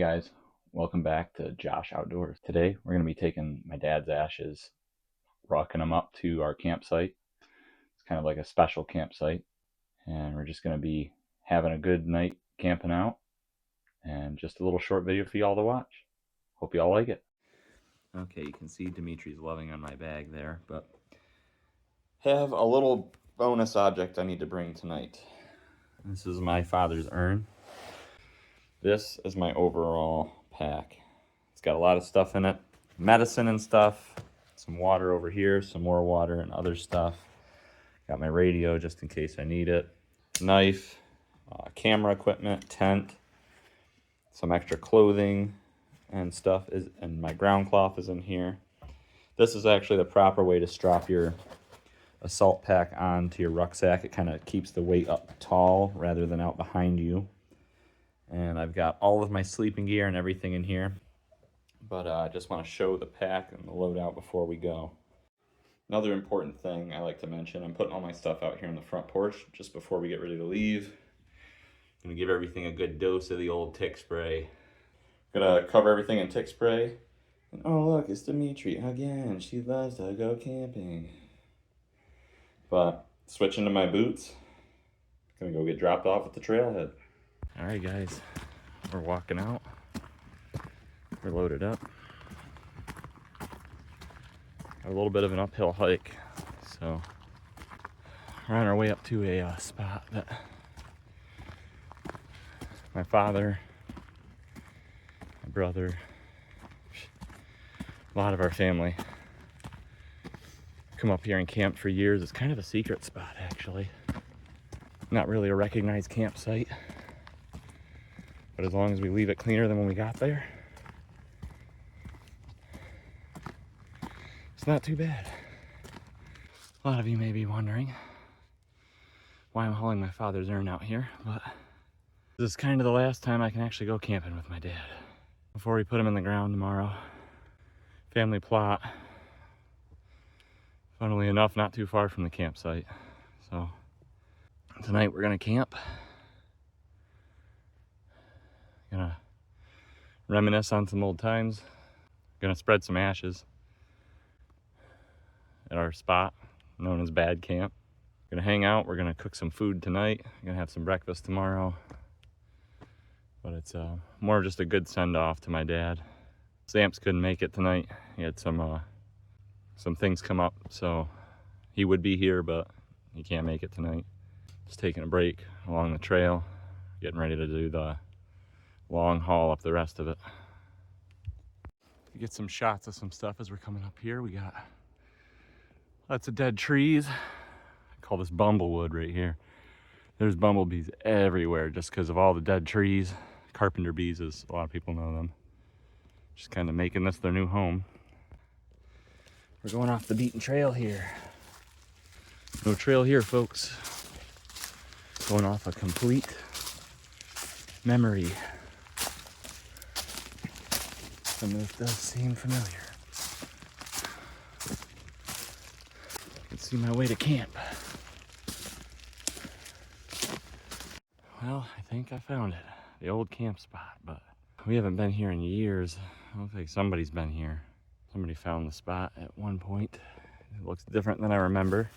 guys, welcome back to Josh Outdoors. Today we're going to be taking my dad's ashes, rocking them up to our campsite. It's kind of like a special campsite, and we're just going to be having a good night camping out, and just a little short video for y'all to watch. Hope y'all like it. Okay, you can see Dimitri's loving on my bag there, but have a little bonus object I need to bring tonight. This is my father's urn. This is my overall pack. It's got a lot of stuff in it, medicine and stuff, some water over here, some more water and other stuff. Got my radio just in case I need it, knife, camera equipment, tent, some extra clothing and stuff, and my ground cloth is in here. This is actually the proper way to strap your assault pack onto your rucksack. It kind of keeps the weight up tall rather than out behind you. And I've got all of my sleeping gear and everything in here. But I just want to show the pack and the loadout before we go. Another important thing I like to mention, I'm putting all my stuff out here on the front porch just before we get ready to leave. I'm going to give everything a good dose of the old tick spray. I'm going to cover everything in tick spray. And oh look, it's Dimitri again. She loves to go camping. But switching to my boots. Going to go get dropped off at the trailhead. Alright guys, we're walking out. We're loaded up. Got a little bit of an uphill hike, so we're on our way up to a spot that my father, my brother, a lot of our family come up here and camp for years. It's kind of a secret spot actually. Not really a recognized campsite, but as long as we leave it cleaner than when we got there, it's not too bad. A lot of you may be wondering why I'm hauling my father's urn out here, but this is kind of the last time I can actually go camping with my dad before we put him in the ground tomorrow. Family plot, funnily enough, not too far from the campsite. So tonight we're gonna camp. Gonna reminisce on some old times. Gonna spread some ashes at our spot known as Bad Camp. Gonna hang out. We're gonna cook some food tonight. Gonna have some breakfast tomorrow. But it's more of just a good send-off to my dad. Zamps couldn't make it tonight. He had some things come up, so he would be here, but he can't make it tonight. Just taking a break along the trail, getting ready to do the long haul up the rest of it. Get some shots of some stuff as we're coming up here. We got lots of dead trees. I call this bumblewood right here. There's bumblebees everywhere just because of all the dead trees. Carpenter bees, as a lot of people know them. Just kind of making this their new home. We're going off the beaten trail here. No trail here, folks. Going off a complete memory. Some of this does seem familiar. I can see my way to camp. Well, I think I found it. The old camp spot, but we haven't been here in years. I don't think somebody's been here. Somebody found the spot at one point. It looks different than I remember.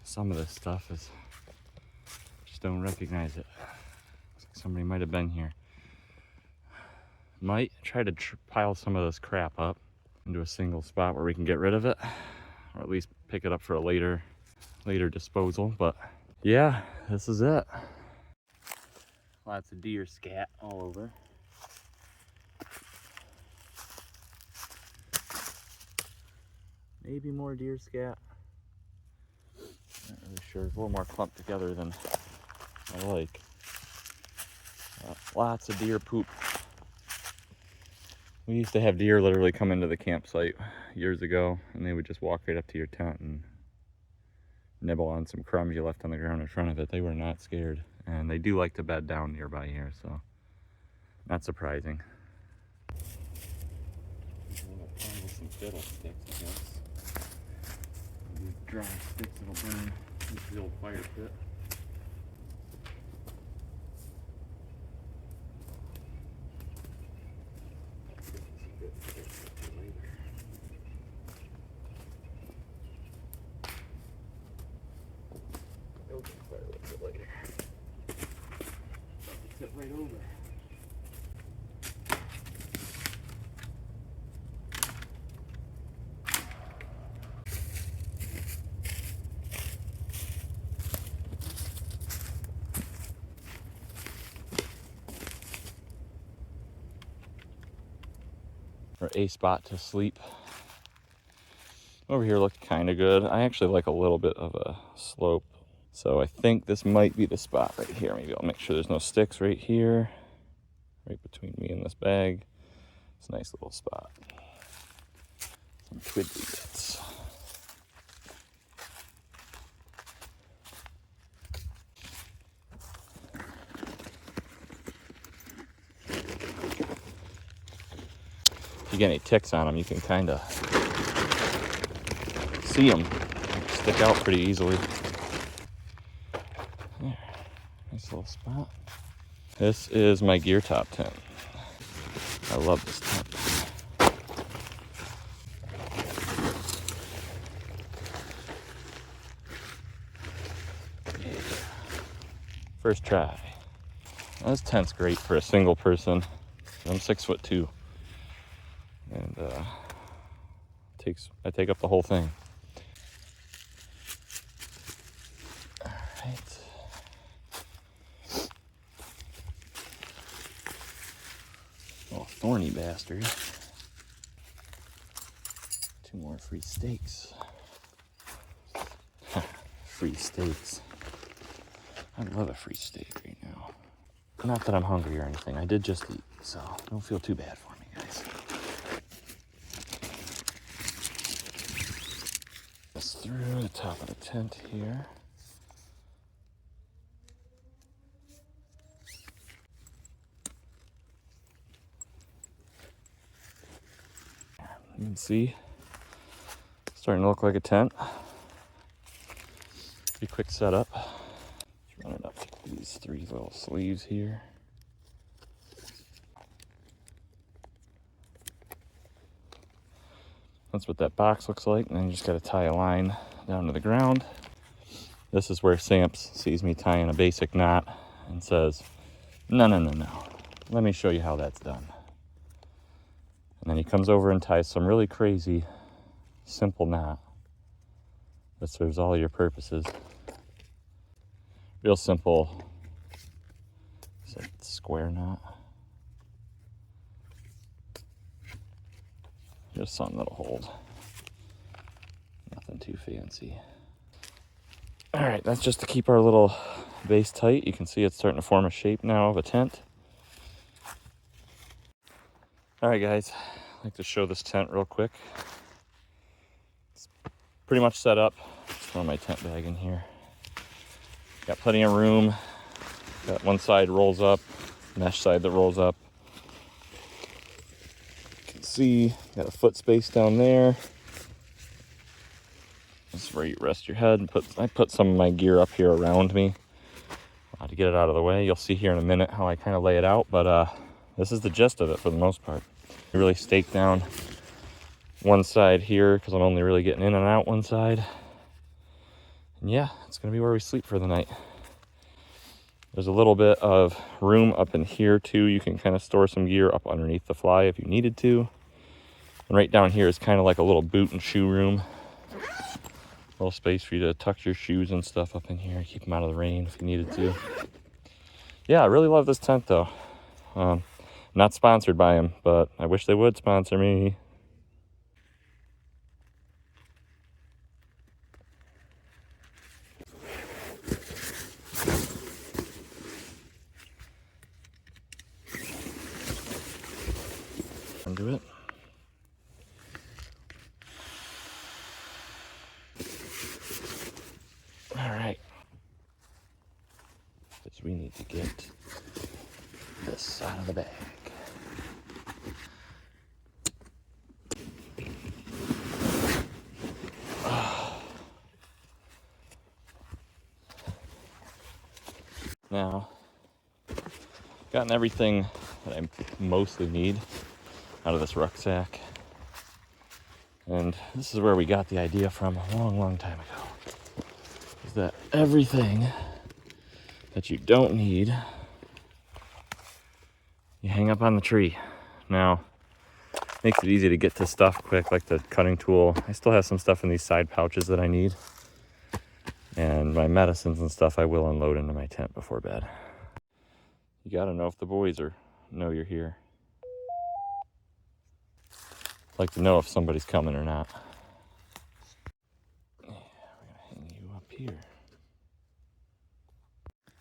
Some of this stuff is, just don't recognize it. Looks like somebody might have been here. Might try to pile some of this crap up into a single spot where we can get rid of it, or at least pick it up for a later disposal. But yeah, this is it. Lots of deer scat all over. Maybe more deer scat. Not really sure. It's a little more clumped together than I like. Lots of deer poop. We used to have deer literally come into the campsite years ago, and they would just walk right up to your tent and nibble on some crumbs you left on the ground in front of it. They were not scared, and they do like to bed down nearby here, so not surprising. Some fiddlesticks, I guess. These dry sticks that'll burn the old fire pit. little bit later. Tip right over. For a spot to sleep. Over here looked kind of good. I actually like a little bit of a slope. So I think this might be the spot right here. Maybe I'll make sure there's no sticks right here. Right between me and this bag. It's a nice little spot. Some twiddly bits. If you get any ticks on them, you can kind of see them stick out pretty easily. There, nice little spot. This is my gear top tent. I love this tent. Yeah. First try. Now, this tent's great for a single person. I'm 6'2", and I take up the whole thing. All right. Oh, thorny bastard. 2 more free steaks. Free steaks. I love a free steak right now. Not that I'm hungry or anything. I did just eat, so don't feel too bad for me, guys. Just through the top of the tent here. You can see, it's starting to look like a tent. Pretty quick setup. Just run it up these 3 little sleeves here. That's what that box looks like, and then you just gotta tie a line down to the ground. This is where Samps sees me tying a basic knot and says, no, let me show you how that's done. And then he comes over and ties some really crazy, simple knot that serves all your purposes. Real simple, it's a square knot. Just something that'll hold. Nothing too fancy. All right, that's just to keep our little base tight. You can see it's starting to form a shape now of a tent. All right, guys, I'd like to show this tent real quick. It's pretty much set up. Just throw my tent bag in here. Got plenty of room. Got one side rolls up, mesh side that rolls up. You can see, got a foot space down there. This is where you rest your head. I put some of my gear up here around me to get it out of the way. You'll see here in a minute how I kind of lay it out, but this is the gist of it for the most part. I really stake down one side here because I'm only really getting in and out one side. And yeah, it's going to be where we sleep for the night. There's a little bit of room up in here too. You can kind of store some gear up underneath the fly if you needed to. And right down here is kind of like a little boot and shoe room. A little space for you to tuck your shoes and stuff up in here. Keep them out of the rain if you needed to. Yeah, I really love this tent though. Not sponsored by them, but I wish they would sponsor me. Undo it. All right. Because we need to get this out of the bag. Now, gotten everything that I mostly need out of this rucksack. And this is where we got the idea from a long, long time ago. Is that everything that you don't need, you hang up on the tree. Now, makes it easy to get to stuff quick, like the cutting tool. I still have some stuff in these side pouches that I need. And my medicines and stuff I will unload into my tent before bed. You gotta know if the boys know you're here. Like to know if somebody's coming or not. Yeah, we're gonna hang you up here.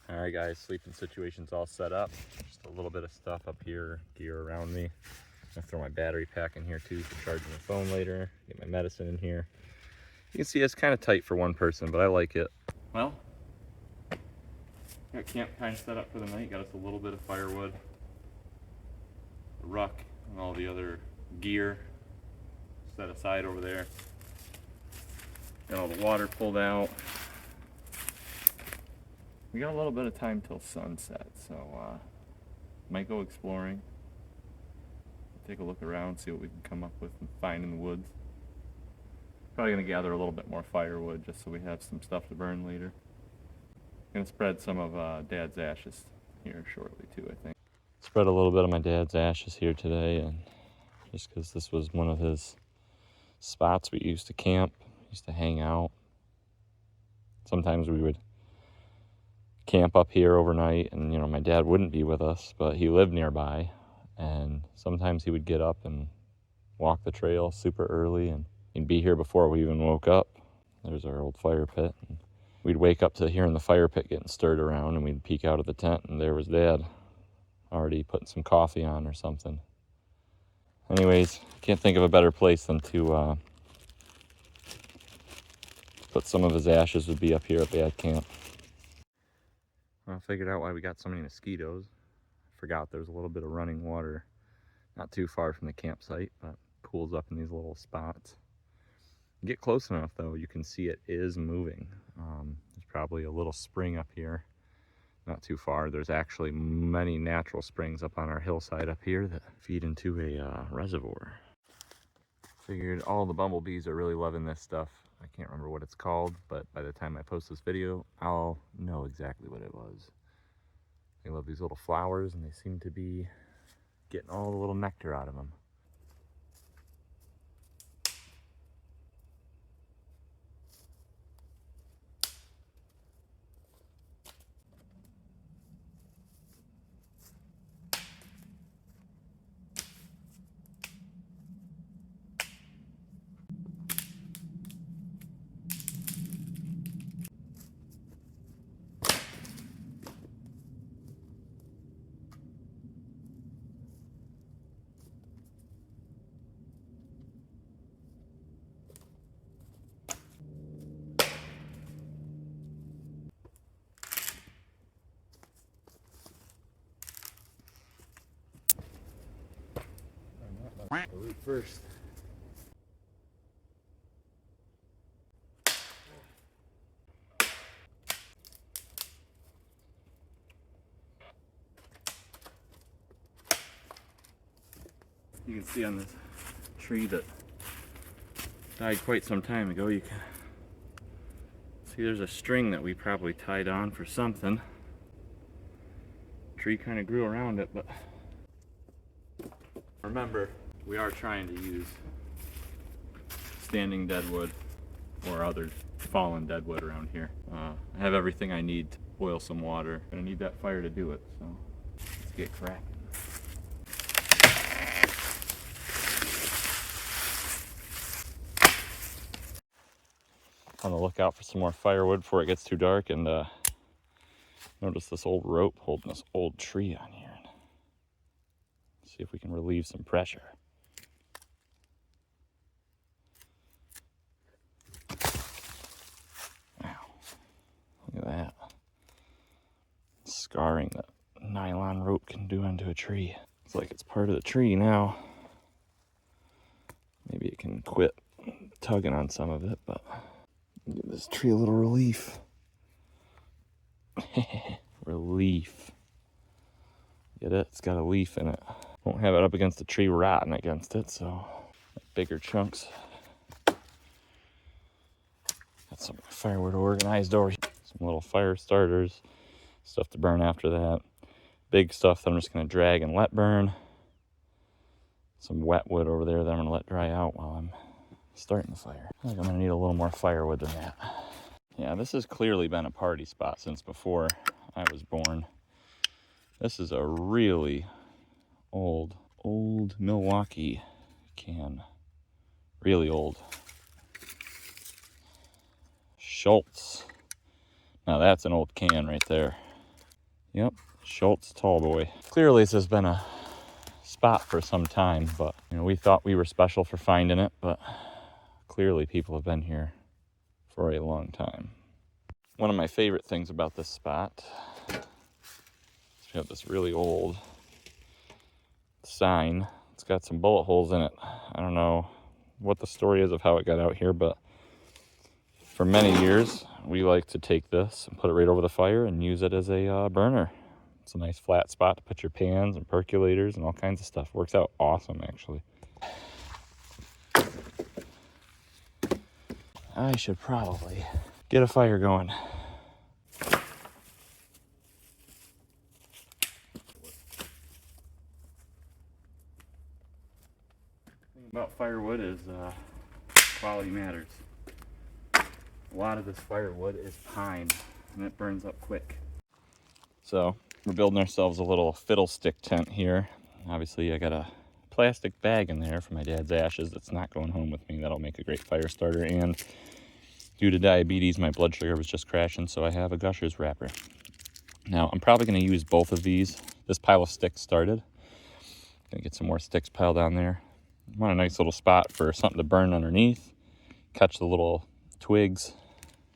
All right, guys, sleeping situation's all set up. Just a little bit of stuff up here, gear around me. I'm gonna throw my battery pack in here too for charging the phone later. Get my medicine in here. You can see it's kind of tight for one person, but I like it. Well, got camp kind of set up for the night. Got us a little bit of firewood, a ruck, and all the other gear set aside over there. Got all the water pulled out. We got a little bit of time till sunset, so might go exploring. Take a look around, see what we can come up with and find in the woods. Probably gonna gather a little bit more firewood just so we have some stuff to burn later. Gonna spread some of Dad's ashes here shortly too, I think. Spread a little bit of my dad's ashes here today, and just because this was one of his spots we used to camp, used to hang out. Sometimes we would camp up here overnight, and you know, my dad wouldn't be with us, but he lived nearby, and sometimes he would get up and walk the trail super early, and he'd be here before we even woke up. There's our old fire pit. And we'd wake up to hearing the fire pit getting stirred around, and we'd peek out of the tent, and there was Dad already putting some coffee on or something. Anyways, can't think of a better place than to put some of his ashes would be up here at Dad Camp. I figured out why we got so many mosquitoes. Forgot there's a little bit of running water not too far from the campsite, but pools up in these little spots. Get close enough though, you can see it is moving. There's probably a little spring up here, not too far. There's actually many natural springs up on our hillside up here that feed into a reservoir. Figured all the bumblebees are really loving this stuff. I can't remember what it's called, but by the time I post this video, I'll know exactly what it was. They love these little flowers, and they seem to be getting all the little nectar out of them. The root first. You can see on this tree that died quite some time ago, you can see there's a string that we probably tied on for something. The tree kind of grew around it, but remember, we are trying to use standing deadwood or other fallen deadwood around here. I have everything I need to boil some water. Gonna need that fire to do it, so let's get cracking. On the lookout for some more firewood before it gets too dark, and notice this old rope holding this old tree on here. See if we can relieve some pressure. Wow, look at that. Scarring that nylon rope can do onto a tree. It's like it's part of the tree now. Maybe it can quit tugging on some of it, but give this tree a little relief. Relief. Get it? It's got a leaf in it. Won't have it up against the tree rotting against it, so bigger chunks. Got some firewood organized over here. Some little fire starters. stuff to burn after that. Big stuff that I'm just going to drag and let burn. Some wet wood over there that I'm going to let dry out while I'm starting the fire. I think I'm going to need a little more firewood than that. Yeah, this has clearly been a party spot since before I was born. This is a really old Milwaukee can. Really old. Schultz. Now that's an old can right there. Yep, Schultz Tall Boy. Clearly this has been a spot for some time, but you know, we thought we were special for finding it, but clearly people have been here for a long time. One of my favorite things about this spot is we have this really old sign. It's got some bullet holes in it. I don't know what the story is of how it got out here, but for many years we like to take this and put it right over the fire and use it as a burner. It's a nice flat spot to put your pans and percolators and all kinds of stuff. Works out awesome, actually. I should probably get a fire going. The thing about firewood is quality matters. A lot of this firewood is pine and it burns up quick. So we're building ourselves a little fiddlestick tent here. Obviously I got a plastic bag in there for my dad's ashes that's not going home with me. That'll make a great fire starter, and due to diabetes my blood sugar was just crashing, so I have a Gushers wrapper. Now I'm probably going to use both of these. This pile of sticks started. Gonna get some more sticks piled down there. I want a nice little spot for something to burn underneath, catch the little twigs,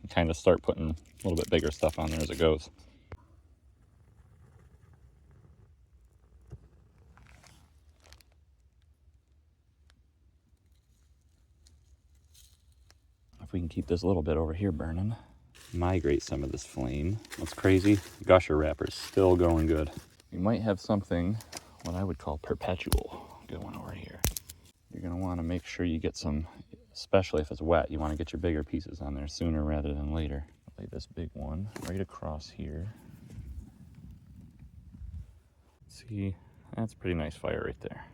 and kind of start putting a little bit bigger stuff on there as it goes. If we can keep this little bit over here burning, migrate some of this flame. What's crazy? Gusher wrapper's still going good. You might have something, what I would call perpetual, going over here. You're gonna wanna make sure you get some, especially if it's wet, you wanna get your bigger pieces on there sooner rather than later. Lay this big one right across here. See, that's a pretty nice fire right there.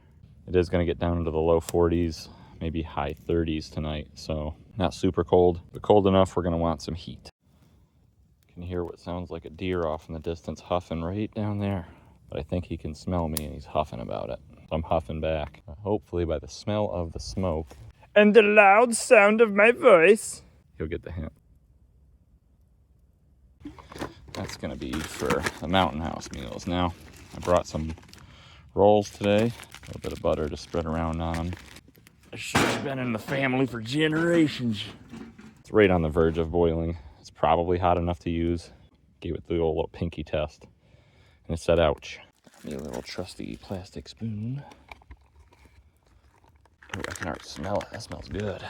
It is gonna get down into the low 40s, maybe high 30s tonight, so not super cold, but cold enough we're gonna want some heat. You can hear what sounds like a deer off in the distance huffing right down there, but I think he can smell me and he's huffing about it. So I'm huffing back. Hopefully by the smell of the smoke and the loud sound of my voice, he'll get the hint. That's gonna be for the Mountain House meals. Now, I brought some rolls today, a little bit of butter to spread around on them. This shit's been in the family for generations. It's right on the verge of boiling. It's probably hot enough to use. Gave it the old little pinky test, and it said ouch. Got me a little trusty plastic spoon. Oh, I can already smell it. That smells good.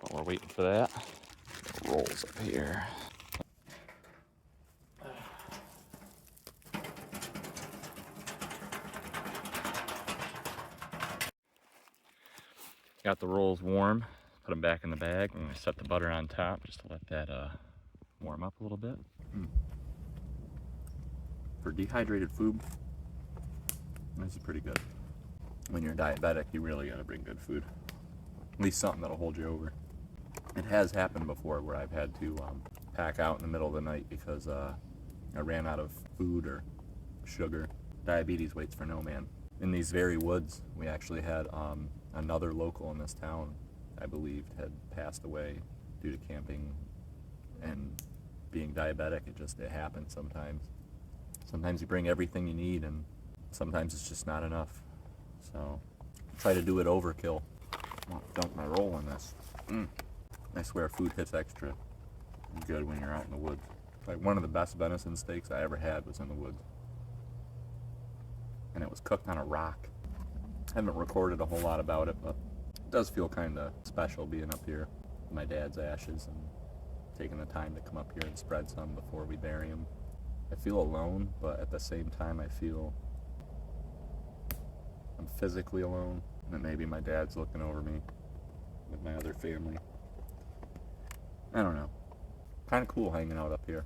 While we're waiting for that, rolls up here. Got the rolls warm, put them back in the bag. I'm gonna set the butter on top just to let that warm up a little bit. For dehydrated food, this is pretty good. When you're diabetic, you really gotta bring good food. At least something that'll hold you over. It has happened before where I've had to pack out in the middle of the night because I ran out of food or sugar. Diabetes waits for no man. In these very woods, we actually had another local in this town, I believe, had passed away due to camping and being diabetic. It happens sometimes. Sometimes you bring everything you need and sometimes it's just not enough. So try to do it overkill. I'll dump my roll in this. I swear food hits extra good when you're out in the woods. Like one of the best venison steaks I ever had was in the woods. And it was cooked on a rock. I haven't recorded a whole lot about it, but it does feel kind of special being up here with my dad's ashes and taking the time to come up here and spread some before we bury him. I feel alone, but at the same time I feel I'm physically alone, and that maybe my dad's looking over me with my other family. I don't know. Kind of cool hanging out up here.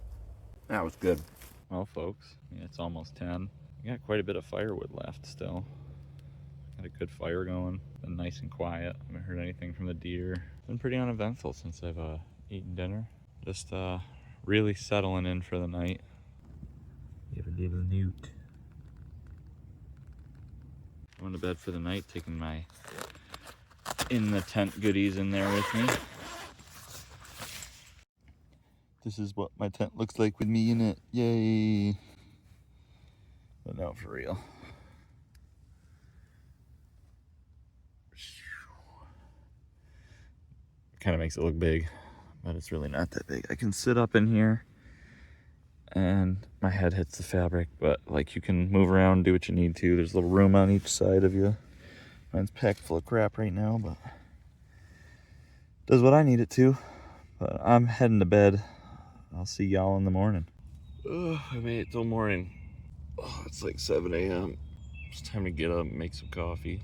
That was good. Well, folks, it's almost 10. We got quite a bit of firewood left still. Got a good fire going. Been nice and quiet. Haven't heard anything from the deer. Been pretty uneventful since I've eaten dinner. Just really settling in for the night. You have a little newt. Going to bed for the night, taking my in the tent goodies in there with me. This is what my tent looks like with me in it. Yay! But no, for real. Kind of makes it look big, but it's really not that big. I can sit up in here and my head hits the fabric, but like you can move around, do what you need to. There's a little room on each side of you. Mine's packed full of crap right now, but does what I need it to. But I'm heading to bed. I'll see y'all in the morning. I made it till morning. Oh, it's like 7 a.m. It's time to get up and make some coffee.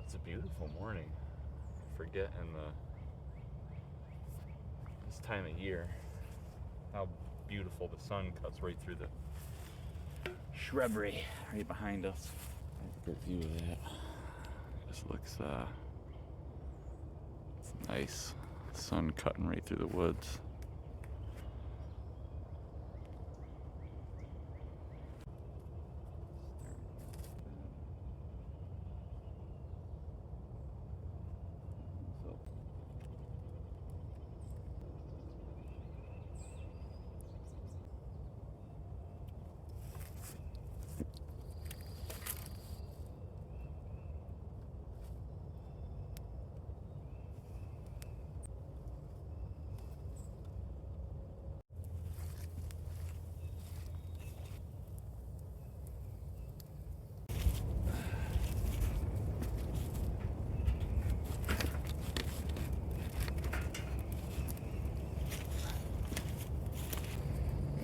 It's a beautiful morning. Forgetting this time of year, how beautiful the sun cuts right through the shrubbery right behind us. Good view of that. Just looks it's nice. Sun cutting right through the woods.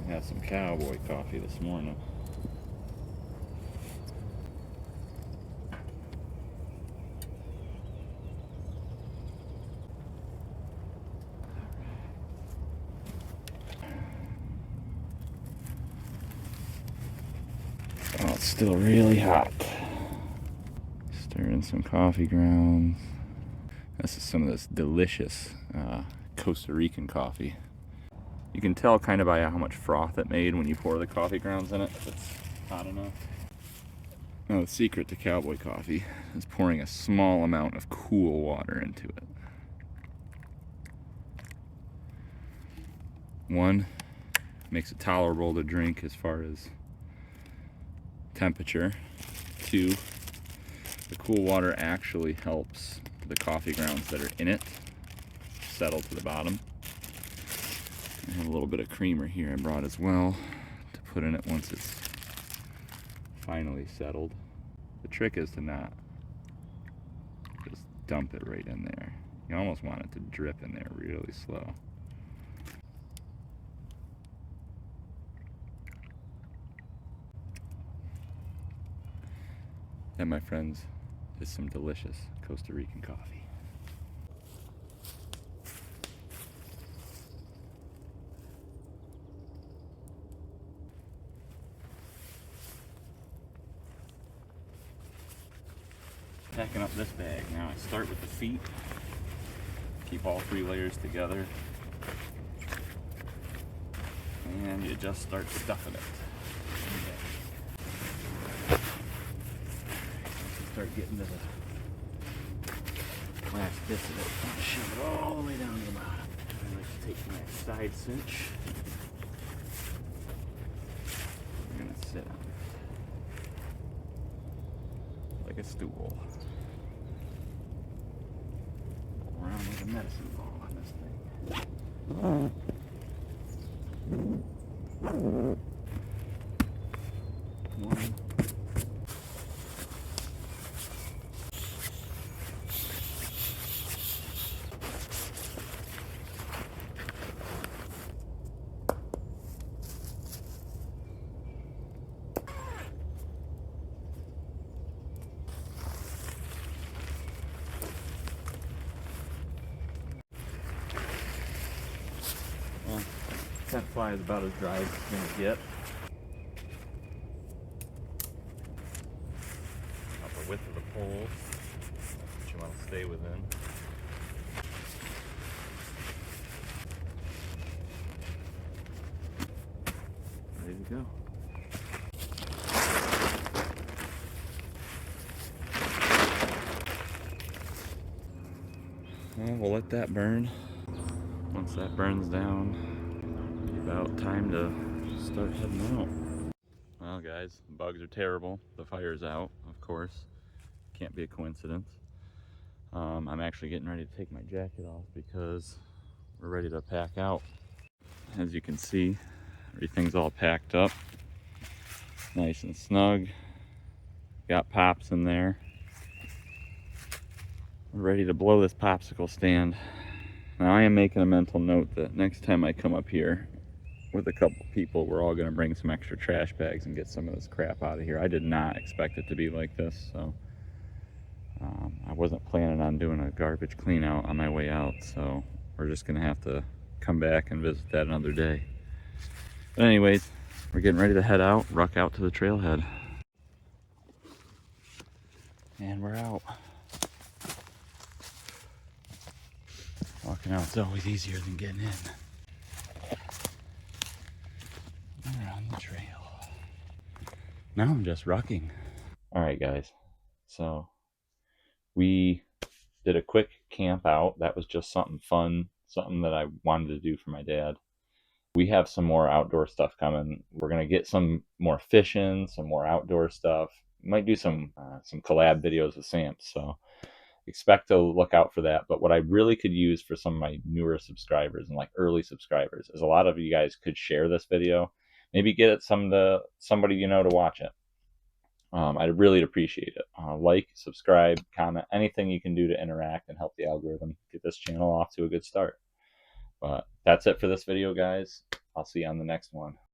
Had some cowboy coffee this morning. Oh, it's still really hot. Stirring some coffee grounds. This is some of this delicious Costa Rican coffee. You can tell kind of by how much froth it made when you pour the coffee grounds in it, if it's hot enough. Now the secret to cowboy coffee is pouring a small amount of cool water into it. 1, makes it tolerable to drink as far as temperature. 2, the cool water actually helps the coffee grounds that are in it settle to the bottom. I have a little bit of creamer here I brought as well to put in it once it's finally settled. The trick is to not just dump it right in there. You almost want it to drip in there really slow. That, my friends, is some delicious Costa Rican coffee. Packing up this bag now. I start with the feet, keep all 3 layers together, and you just start stuffing it. Start getting to the last bits of it, and shove it all the way down to the bottom. I like to take my side cinch. We're gonna sit on it like a stool. Around like a medicine ball on this thing. One. Well, tent fly is about as dry as it's going to get. About the width of the poles, that's what you want to stay within. Ready to go. Well, we'll let that burn. Once that burns down, it'll be about time to start heading out. Well guys, the bugs are terrible. The fire's out, of course. Can't be a coincidence. I'm actually getting ready to take my jacket off because we're ready to pack out. As you can see, everything's all packed up. Nice and snug. Got pops in there. We're ready to blow this popsicle stand. Now I am making a mental note that next time I come up here with a couple people, we're all gonna bring some extra trash bags and get some of this crap out of here. I did not expect it to be like this, so I wasn't planning on doing a garbage clean out on my way out, so we're just gonna have to come back and visit that another day. But anyways, we're getting ready to head out, ruck out to the trailhead. And we're out. Walking out's always easier than getting in. We're on the trail. Now I'm just rucking. Alright guys, so we did a quick camp out. That was just something fun, something that I wanted to do for my dad. We have some more outdoor stuff coming. We're gonna get some more fishing, some more outdoor stuff. We might do some collab videos with Samps, so expect to look out for that. But what I really could use for some of my newer subscribers and like early subscribers is a lot of you guys could share this video. Maybe get it somebody you know to watch it. I'd really appreciate it. Like, subscribe, comment, anything you can do to interact and help the algorithm get this channel off to a good start. But that's it for this video, guys. I'll see you on the next one.